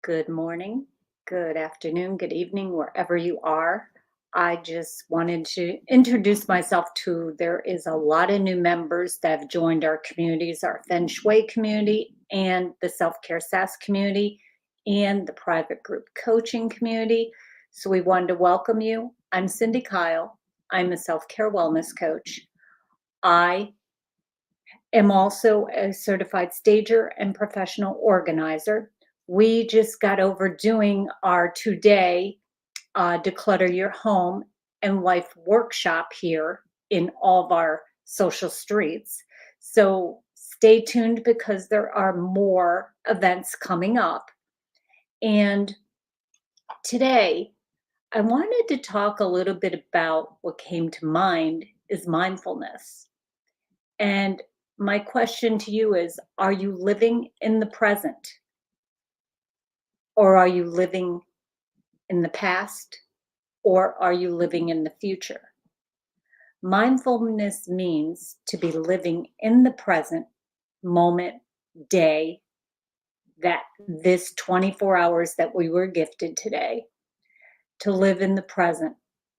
Good morning, good afternoon, good evening, wherever you are. I just wanted to introduce myself to there is a lot of new members that have joined our communities, our Feng Shui community and the self-care SAS community and the private group coaching community. So we wanted to welcome you. I'm Cindy Kyle. I'm a self-care wellness coach. I am also a certified stager and professional organizer. We just got over doing our 2-day Declutter Your Home and Life workshop here in all of our social streets. So stay tuned because there are more events coming up. And today, I wanted to talk a little bit about what came to mind is mindfulness. And my question to you is, are you living in the present or are you living in the past or are you living in the future? Mindfulness means to be living in the present moment, day, that this 24 hours that we were gifted today, to live in the present.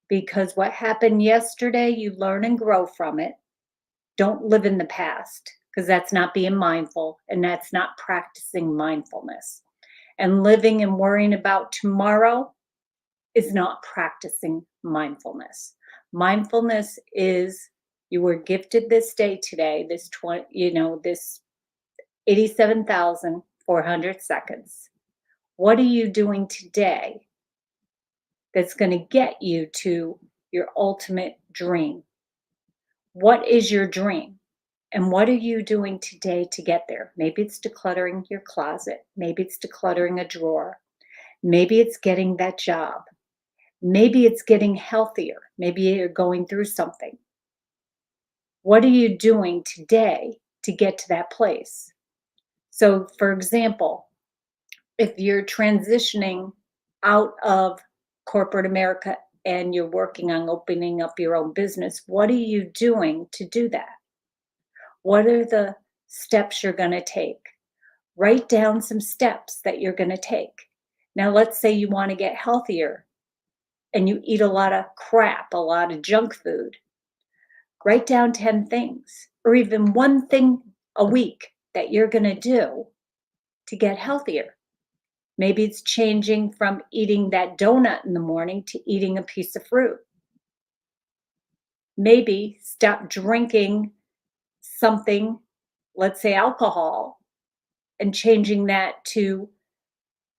Because what happened yesterday, you learn and grow from it. Don't live in the past because that's not being mindful and that's not practicing mindfulness. And living and worrying about tomorrow is not practicing mindfulness. Mindfulness is you were gifted this day today, this this 87,400 seconds. What are you doing today that's going to get you to your ultimate dream? What is your dream? And what are you doing today to get there? Maybe it's decluttering your closet. Maybe it's decluttering a drawer. Maybe it's getting that job. Maybe it's getting healthier. Maybe you're going through something. What are you doing today to get to that place? So, for example, if you're transitioning out of corporate America and you're working on opening up your own business, what are you doing to do that? What are the steps you're going to take? Write down some steps that you're going to take. Now, let's say you want to get healthier and you eat a lot of crap, a lot of junk food. Write down 10 things or even one thing a week that you're going to do to get healthier. Maybe it's changing from eating that donut in the morning to eating a piece of fruit. Maybe stop drinking something, let's say alcohol, and changing that to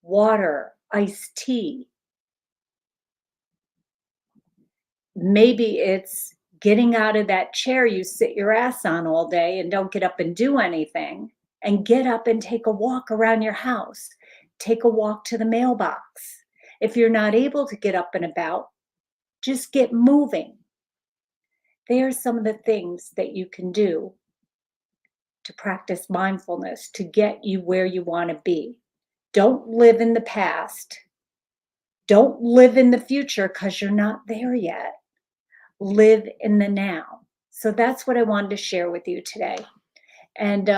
water, iced tea. Maybe it's getting out of that chair you sit your ass on all day and don't get up and do anything, and get up and take a walk around your house. Take a walk to the mailbox. If you're not able to get up and about, just get moving. They are some of the things that you can do to practice mindfulness to get you where you want to be. Don't live in the past. Don't live in the future because you're not there yet. Live in the now. So that's what I wanted to share with you today. And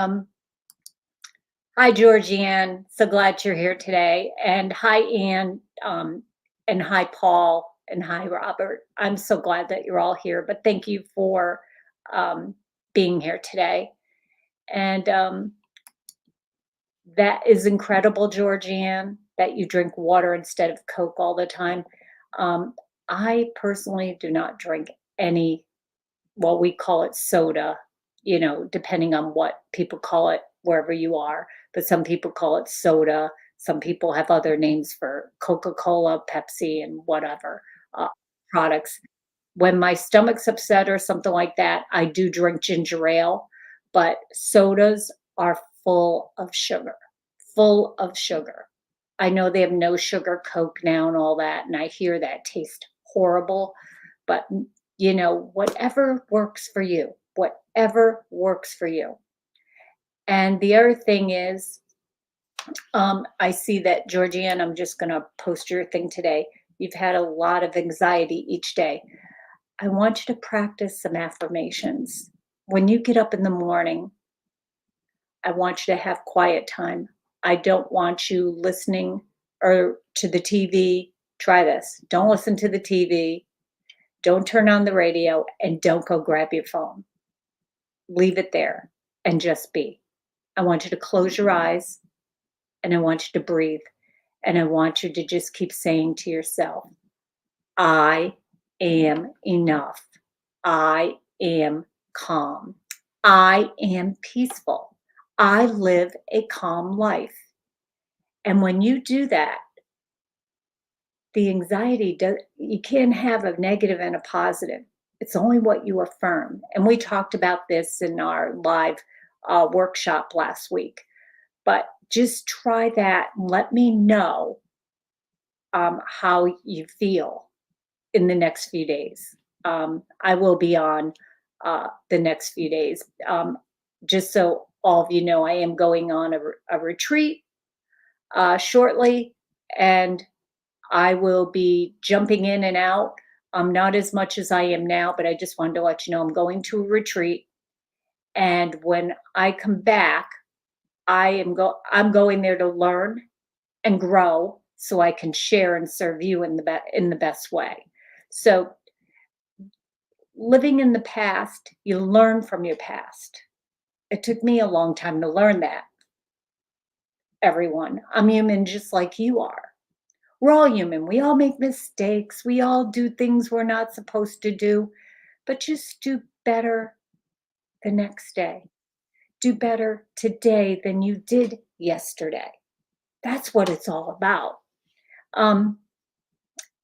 hi, Georgianne. So glad you're here today. And hi, Anne. And hi, Paul. And hi, Robert. I'm so glad that you're all here. But thank you for being here today. And that is incredible, Georgianne, that you drink water instead of Coke all the time. I personally do not drink any, well, we call it soda, depending on what people call it wherever you are. But some people call it soda. Some people have other names for Coca-Cola, Pepsi, and whatever products. When my stomach's upset or something like that, I do drink ginger ale, but sodas are full of sugar, full of sugar. I know they have no sugar Coke now and all that, and I hear that tastes horrible, but whatever works for you, whatever works for you. And the other thing is, I see that, Georgianne, I'm just going to post your thing today. You've had a lot of anxiety each day. I want you to practice some affirmations. When you get up in the morning, I want you to have quiet time. I don't want you listening or to the TV, try this. Don't listen to the TV, don't turn on the radio, and don't go grab your phone. Leave it there and just be. I want you to close your eyes and I want you to breathe. And I want you to just keep saying to yourself, I am enough. I am calm. I am peaceful. I live a calm life. And when you do that, the anxiety does, you can't have a negative and a positive. It's only what you affirm. And we talked about this in our live workshop last week. But just try that and let me know how you feel in the next few days. I will be on the next few days. Just so all of you know, I am going on a retreat shortly, and I will be jumping in and out. Not as much as I am now, but I just wanted to let you know I'm going to a retreat. And when I come back, I'm going there to learn and grow so I can share and serve you in the best way. So living in the past, you learn from your past. It took me a long time to learn that, everyone. I'm human just like you are. We're all human. We all make mistakes. We all do things we're not supposed to do, but just do better the next day. Do better today than you did yesterday. That's what it's all about. Um,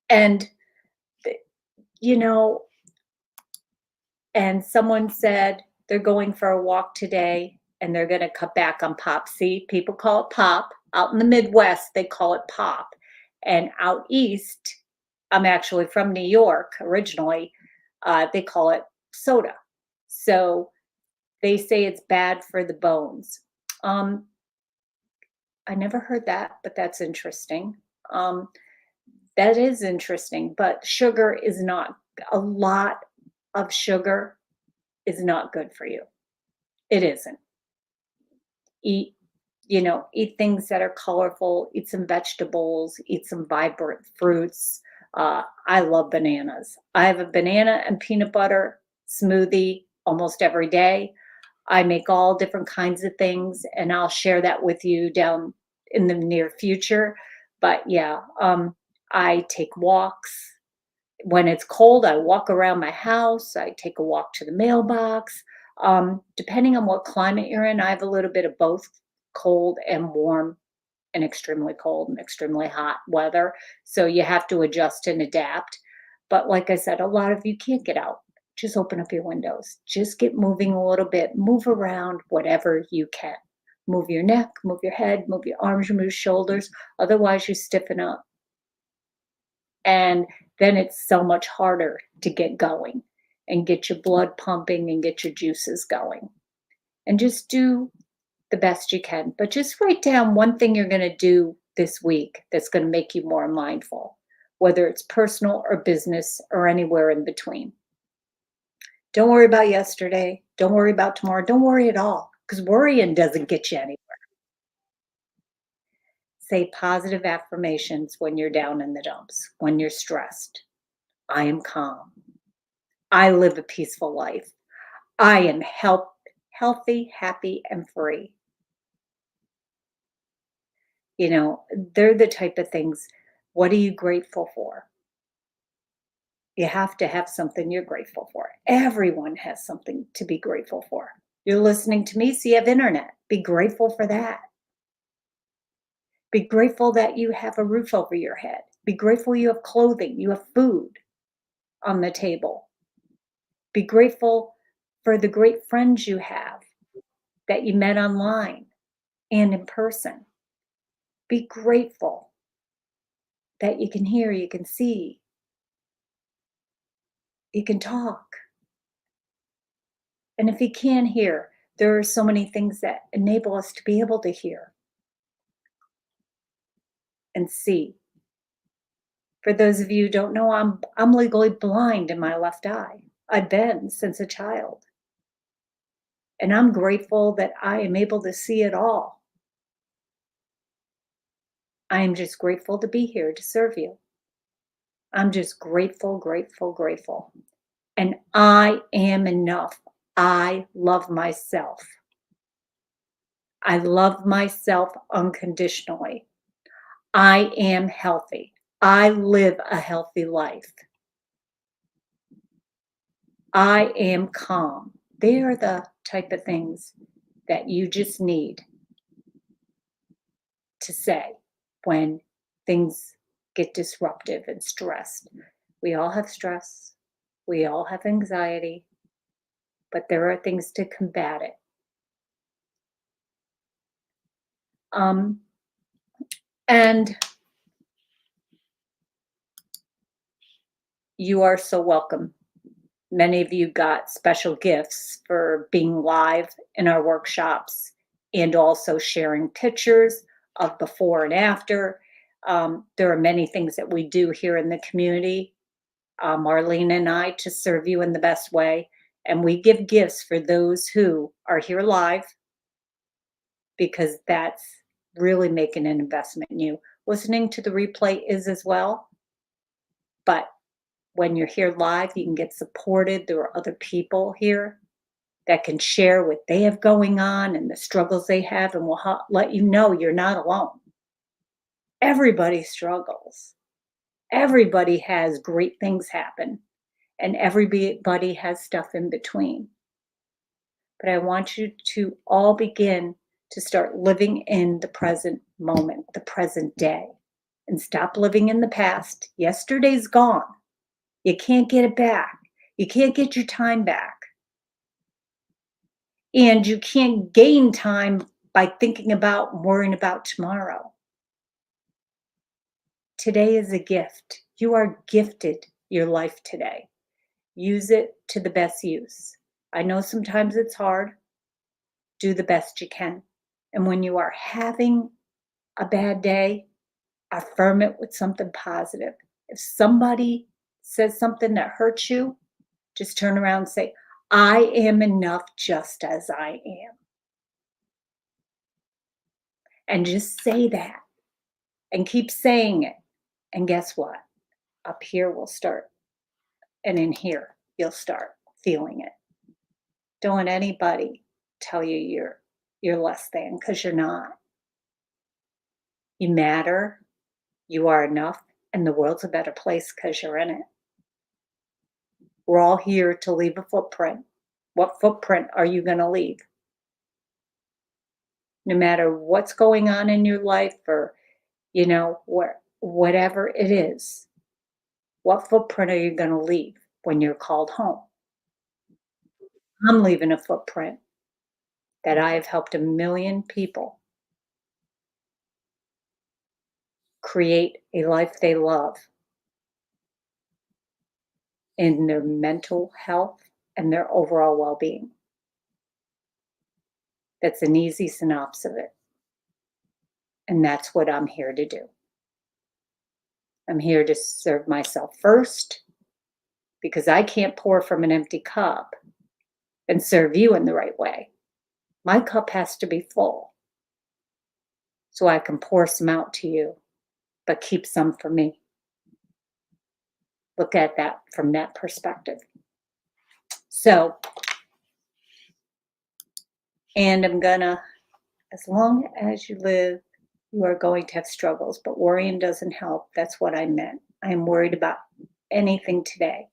and, you know, and someone said they're going for a walk today and they're going to cut back on pop. See, people call it pop. Out in the Midwest, they call it pop. And out east, I'm actually from New York originally, they call it soda. So they say it's bad for the bones. Um, I never heard that, but that's interesting. Um, that is interesting, but sugar is not, a lot of sugar is not good for you. It isn't. Eat, eat things that are colorful, eat some vegetables, eat some vibrant fruits. I love bananas. I have a banana and peanut butter smoothie almost every day. I make all different kinds of things, and I'll share that with you down in the near future. But yeah, I take walks. When it's cold, I walk around my house. I take a walk to the mailbox. Depending on what climate you're in, I have a little bit of both cold and warm and extremely cold and extremely hot weather. So you have to adjust and adapt. But like I said, a lot of you can't get out. Just open up your windows. Just get moving a little bit. Move around whatever you can. Move your neck, move your head, move your arms, move your shoulders. Otherwise, you stiffen up. And then it's so much harder to get going and get your blood pumping and get your juices going. And just do the best you can. But just write down one thing you're going to do this week that's going to make you more mindful, whether it's personal or business or anywhere in between. Don't worry about yesterday. Don't worry about tomorrow. Don't worry at all, because worrying doesn't get you anywhere. Say positive affirmations when you're down in the dumps, when you're stressed. I am calm. I live a peaceful life. I am healthy, happy, and free. They're the type of things. What are you grateful for? You have to have something you're grateful for. Everyone has something to be grateful for. You're listening to me, so you have internet. Be grateful for that. Be grateful that you have a roof over your head. Be grateful you have clothing, you have food on the table. Be grateful for the great friends you have that you met online and in person. Be grateful that you can hear, you can see, you can talk. And if you can't hear, there are so many things that enable us to be able to hear and see. For those of you who don't know, I'm legally blind in my left eye. I've been since a child. And I'm grateful that I am able to see it all. I am just grateful to be here to serve you. I'm just grateful, grateful, grateful. And I am enough. I love myself. I love myself unconditionally. I am healthy. I live a healthy life. I am calm. They are the type of things that you just need to say when things get disruptive and stressed. We all have stress, we all have anxiety, but there are things to combat it. Um, and you are so welcome. Many of you got special gifts for being live in our workshops and also sharing pictures of before and after. There are many things that we do here in the community, Marlene and I, to serve you in the best way. And we give gifts for those who are here live because that's really making an investment in you. Listening to the replay is as well, but when you're here live, you can get supported. There are other people here that can share what they have going on and the struggles they have, and will let you know you're not alone. Everybody struggles. Everybody has great things happen, and everybody has stuff in between. But I want you to all begin to start living in the present moment, the present day, and stop living in the past. Yesterday's gone. You can't get it back. You can't get your time back. And you can't gain time by thinking about and worrying about tomorrow. Today is a gift. You are gifted your life today. Use it to the best use. I know sometimes it's hard. Do the best you can. And when you are having a bad day, affirm it with something positive. If somebody says something that hurts you, just turn around and say, I am enough just as I am. And just say that and keep saying it. And guess what? Up here will start, and in here you'll start feeling it. Don't let anybody tell you you're less than, because you're not. You matter, you are enough, and the world's a better place because you're in it. We're all here to leave a footprint. What footprint are you going to leave? No matter what's going on in your life, or whatever it is, what footprint are you going to leave when you're called home? I'm leaving a footprint that I have helped a million people create a life they love in their mental health and their overall well-being. That's an easy synopsis of it. And that's what I'm here to do. I'm here to serve myself first, because I can't pour from an empty cup and serve you in the right way. My cup has to be full so I can pour some out to you, but keep some for me. Look at that from that perspective. So, and I'm gonna, as long as you live, you are going to have struggles, but worrying doesn't help. That's what I meant. I am worried about anything today.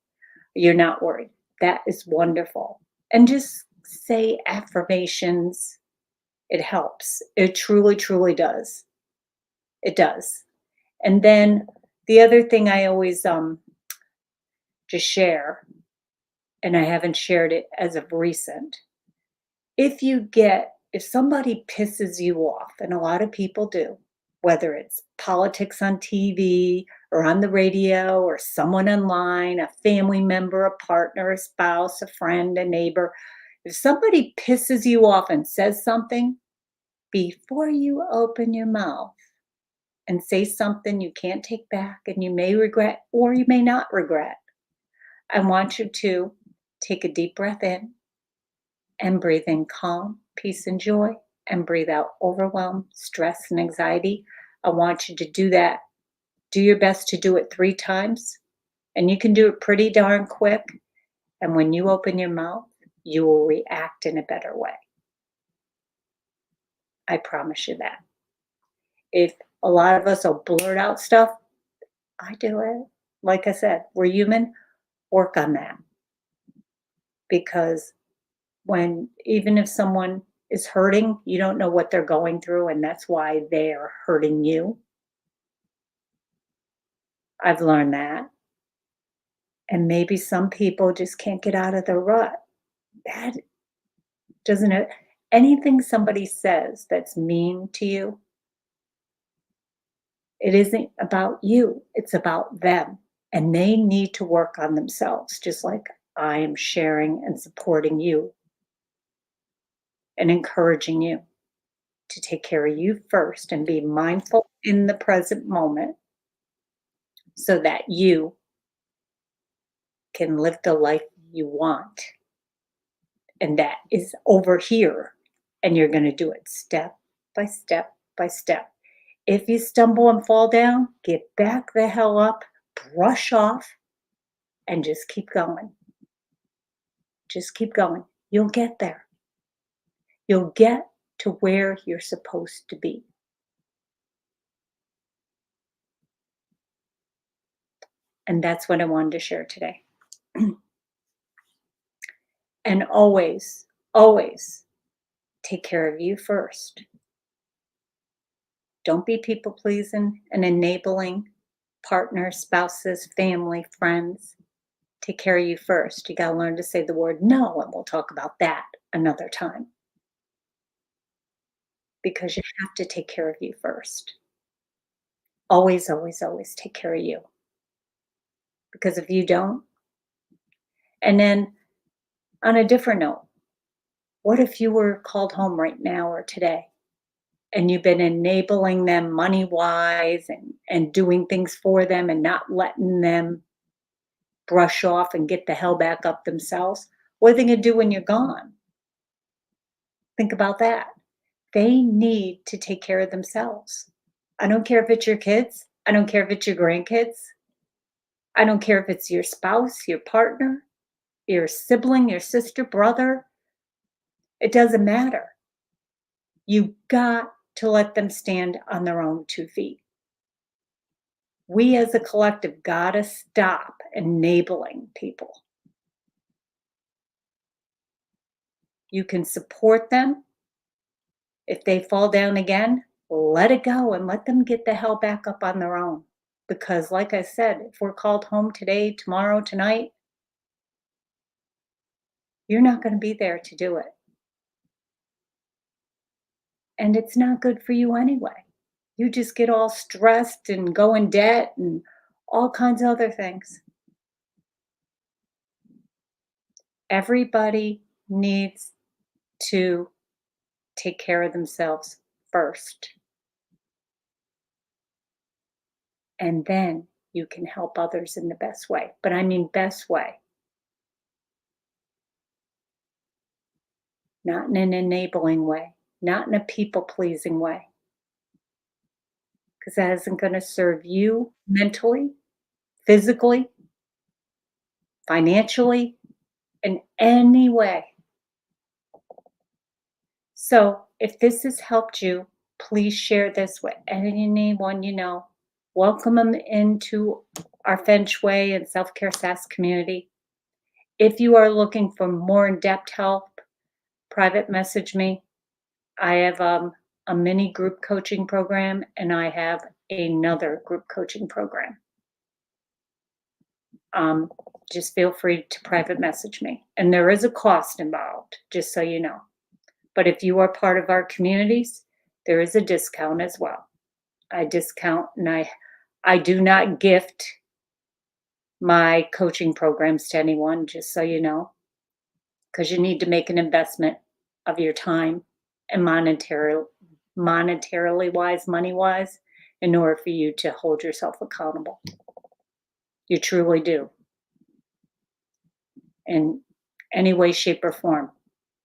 You're not worried. That is wonderful. And just say affirmations. It helps. It truly, truly does. It does. And then the other thing I always just share, and I haven't shared it as of recent, if somebody pisses you off, and a lot of people do, whether it's politics on TV or on the radio or someone online, a family member, a partner, a spouse, a friend, a neighbor, if somebody pisses you off and says something, before you open your mouth and say something you can't take back and you may regret or you may not regret, I want you to take a deep breath in and breathe in calm, peace, and joy, and breathe out overwhelm, stress, and anxiety. I want you to do that. Do your best to do it 3 times, and you can do it pretty darn quick, and when you open your mouth, you will react in a better way. I promise you that. If a lot of us will blurt out stuff, I do it. Like I said, we're human, work on that, because when even if someone is hurting, you don't know what they're going through, and that's why they are hurting you. I've learned that. And maybe some people just can't get out of the rut. That doesn't it anything somebody says that's mean to you, it isn't about you, it's about them. And they need to work on themselves, just like I am sharing and supporting you and encouraging you to take care of you first and be mindful in the present moment so that you can live the life you want. And that is over here. And you're going to do it step by step by step. If you stumble and fall down, get back the hell up, brush off, and just keep going. Just keep going. You'll get there. You'll get to where you're supposed to be. And that's what I wanted to share today. And always, always take care of you first. Don't be people pleasing and enabling partners, spouses, family, friends. Take care of you first. You got to learn to say the word no, and we'll talk about that another time because you have to take care of you first. Always, always, always take care of you. Because if you don't, and then on a different note, what if you were called home right now or today and you've been enabling them money wise and doing things for them and not letting them brush off and get the hell back up themselves? What are they going to do when you're gone? Think about that. They need to take care of themselves. I don't care if it's your kids. I don't care if it's your grandkids. I don't care if it's your spouse, your partner, your sibling, your sister, brother. It doesn't matter. You got to let them stand on their own 2 feet. We as a collective gotta stop enabling people. You can support them. If they fall down again, let it go and let them get the hell back up on their own. Because like I said, if we're called home today, tomorrow, tonight, you're not gonna be there to do it. And it's not good for you anyway. You just get all stressed and go in debt and all kinds of other things. Everybody needs to take care of themselves first, and then you can help others in the best way. But I mean, best way, not in an enabling way, not in a people pleasing way, because that isn't going to serve you mentally, physically, financially, in any way. So, if this has helped you, please share this with anyone you know. Welcome them into our Feng Shui and Self Care SaaS community. If you are looking for more in depth help, private message me. I have a mini group coaching program and I have another group coaching program. Um, just feel free to private message me. And there is a cost involved, just so you know. But if you are part of our communities, there is a discount as well. I discount and I do not gift my coaching programs to anyone, just so you know, because you need to make an investment of your time and monetarily wise, money wise, in order for you to hold yourself accountable. You truly do. In any way, shape, or form.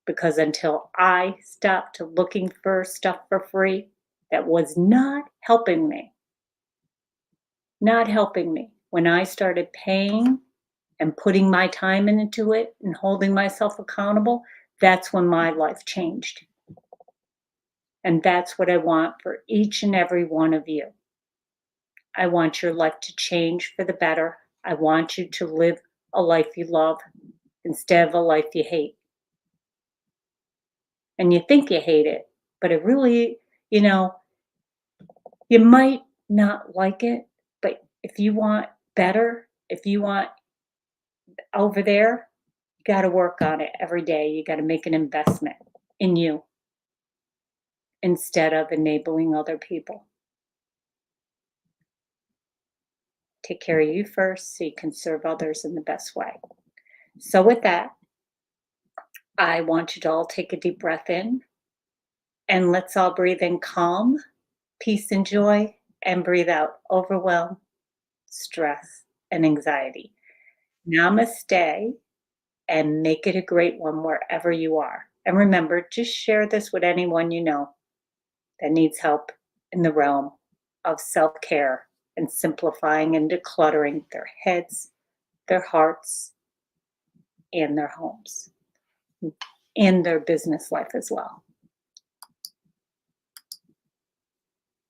Because until I stopped looking for stuff for free, that was not helping me. When I started paying and putting my time into it and holding myself accountable, that's when my life changed. And that's what I want for each and every one of you. I want your life to change for the better. I want you to live a life you love instead of a life you hate. And you think you hate it, but it really, you know, you might not like it, but if you want better, if you want over there, you got to work on it every day. You got to make an investment in you instead of enabling other people. Take care of you first so you can serve others in the best way. So, with that, I want you to all take a deep breath in and let's all breathe in calm, peace, and joy, and breathe out overwhelm, stress, and anxiety. Namaste and make it a great one wherever you are. And remember, just share this with anyone you know that needs help in the realm of self care and simplifying and decluttering their heads, their hearts, and their homes, and their business life as well.